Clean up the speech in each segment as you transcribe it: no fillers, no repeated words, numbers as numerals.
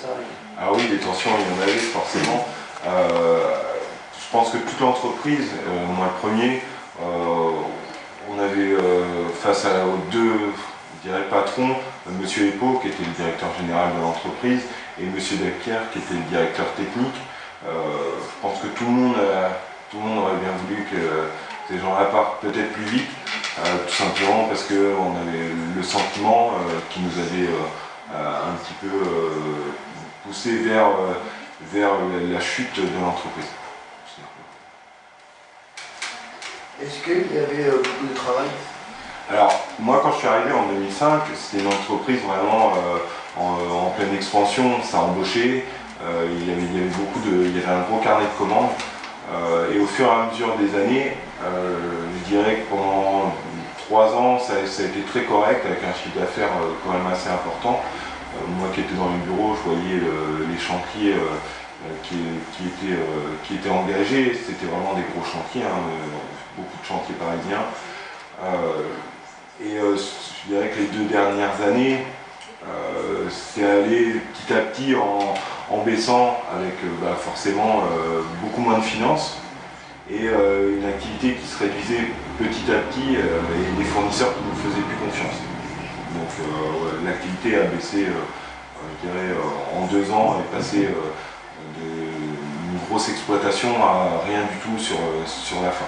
salariés? Ah oui, des tensions, il y en avait forcément. Je pense que toute l'entreprise, moi le premier, on avait face aux deux, je dirais, patrons, Monsieur Epo, qui était le directeur général de l'entreprise, et Monsieur Delquier, qui était le directeur technique. Je pense que tout le monde aurait bien voulu que ces gens-là partent peut-être plus vite, tout simplement parce qu'on avait le sentiment qui nous avait un petit peu poussé vers la chute de l'entreprise. Est-ce qu'il y avait beaucoup de travail? Alors, moi quand je suis arrivé en 2005, c'était une entreprise vraiment en pleine expansion, ça embauchait, il y avait un gros carnet de commandes, et au fur et à mesure des années, je dirais que pendant 3 ans, ça a été très correct, avec un chiffre d'affaires quand même assez important. Moi qui étais dans les bureaux, je voyais les chantiers qui étaient engagés, c'était vraiment des gros chantiers, hein, beaucoup de chantiers parisiens. Je dirais que les 2 dernières années, c'est allé petit à petit en baissant avec forcément beaucoup moins de finances et une activité qui se réduisait petit à petit et des fournisseurs qui ne nous faisaient plus confiance. Donc l'activité a baissé, je dirais, en 2 ans, est passée d'une grosse exploitation à rien du tout sur la fin.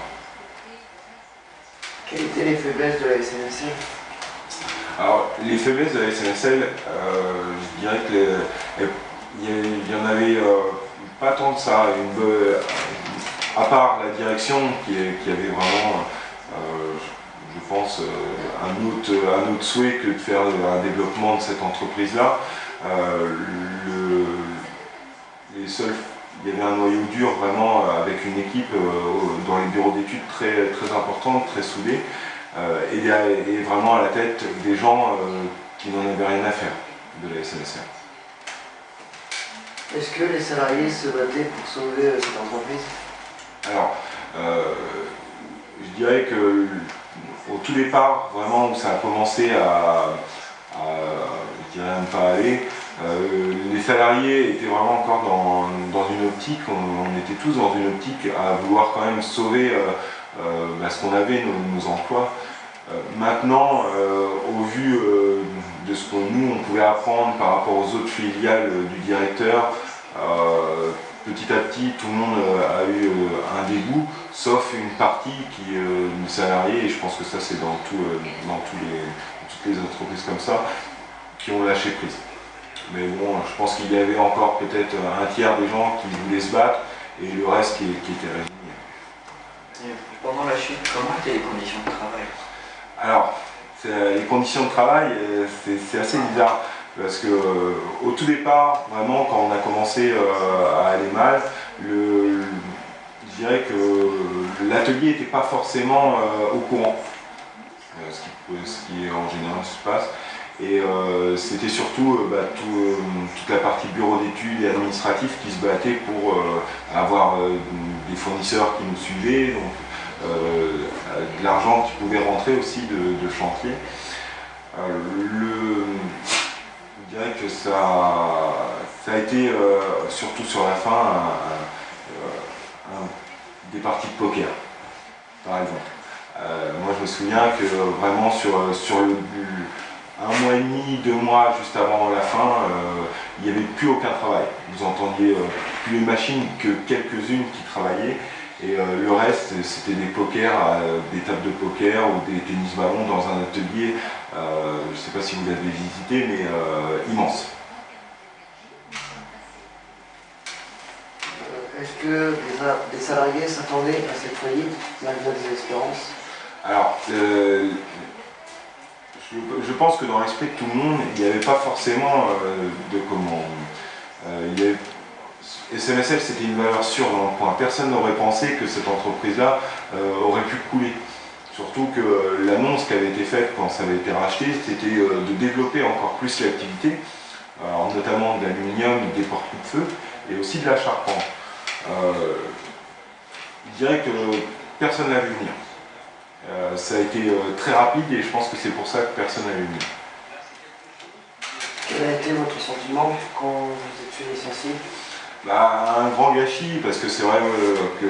Quelles étaient les faiblesses de la SNSL? Alors, les faiblesses de la SNSL, je dirais qu'il y en avait pas tant que ça. À part la direction qui avait vraiment, je pense, un autre souhait que de faire un développement de cette entreprise-là. Il y avait un noyau dur vraiment avec une équipe dans les bureaux d'études très, très importante, très soudée. Et vraiment à la tête des gens qui n'en avaient rien à faire de la SNSL. Est-ce que les salariés se battaient pour sauver cette entreprise? Alors, je dirais que au tout départ, vraiment où ça a commencé je dirais même pas aller, les salariés étaient vraiment encore dans une optique, on était tous dans une optique à vouloir quand même sauver ce qu'on avait, nos emplois. Maintenant, au vu de ce que nous on pouvait apprendre par rapport aux autres filiales du directeur, petit à petit tout le monde a eu un dégoût, sauf une partie qui est salariés, et je pense que ça c'est dans toutes les entreprises comme ça, qui ont lâché prise. Mais bon, je pense qu'il y avait encore peut-être un tiers des gens qui voulaient se battre et le reste qui était résigné. Et pendant la chute, comment étaient les conditions de travail? Alors, les conditions de travail, c'est assez bizarre parce que au tout départ, vraiment, quand on a commencé à aller mal, je dirais que l'atelier n'était pas forcément au courant, ce qui en général se passe. Et c'était surtout toute la partie bureau d'études et administratif qui se battait pour avoir des fournisseurs qui nous suivaient, donc de l'argent qui pouvait rentrer aussi de chantier. Je dirais que ça a été, surtout sur la fin, des parties de poker, par exemple. Moi je me souviens que vraiment sur 1 mois et demi, 2 mois juste avant la fin, il n'y avait plus aucun travail. Vous entendiez plus les machines que quelques-unes qui travaillaient, et le reste c'était des pokers, des tables de poker ou des tennis-ballons dans un atelier, je ne sais pas si vous l'avez visité, mais immense. Est-ce que les salariés s'attendaient à cette faillite malgré des espérances? Alors, je pense que dans l'esprit de tout le monde, il n'y avait pas forcément de comment. SNSL, c'était une valeur sûre dans le point. Personne n'aurait pensé que cette entreprise-là aurait pu couler. Surtout que l'annonce qui avait été faite quand ça avait été racheté, c'était de développer encore plus l'activité, notamment de l'aluminium, des portes de feu et aussi de la charpente. Je dirais que personne n'a vu venir. Ça a été très rapide et je pense que c'est pour ça que personne n'a vu venir. Quelle quel a été votre sentiment quand vous êtes fait licencier? Bah, un grand gâchis, parce que c'est vrai que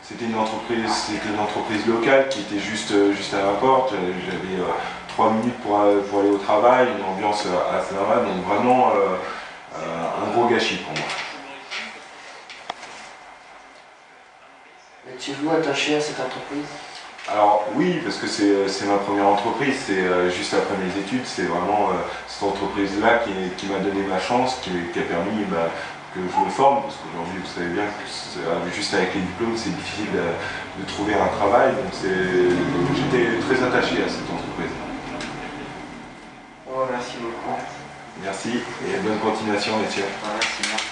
c'était une entreprise locale qui était juste à ma porte. J'avais 3 minutes pour aller au travail, une ambiance assez sympa, donc vraiment un gros gâchis pour moi. Êtes-vous attaché à cette entreprise? Alors oui, parce que c'est ma première entreprise, c'est juste après mes études, c'est vraiment cette entreprise-là qui m'a donné ma chance, qui a permis que je me forme, parce qu'aujourd'hui vous savez bien que juste avec les diplômes c'est difficile de trouver un travail, donc j'étais très attaché à cette entreprise. Oh, merci beaucoup. Merci et bonne continuation, messieurs. Merci.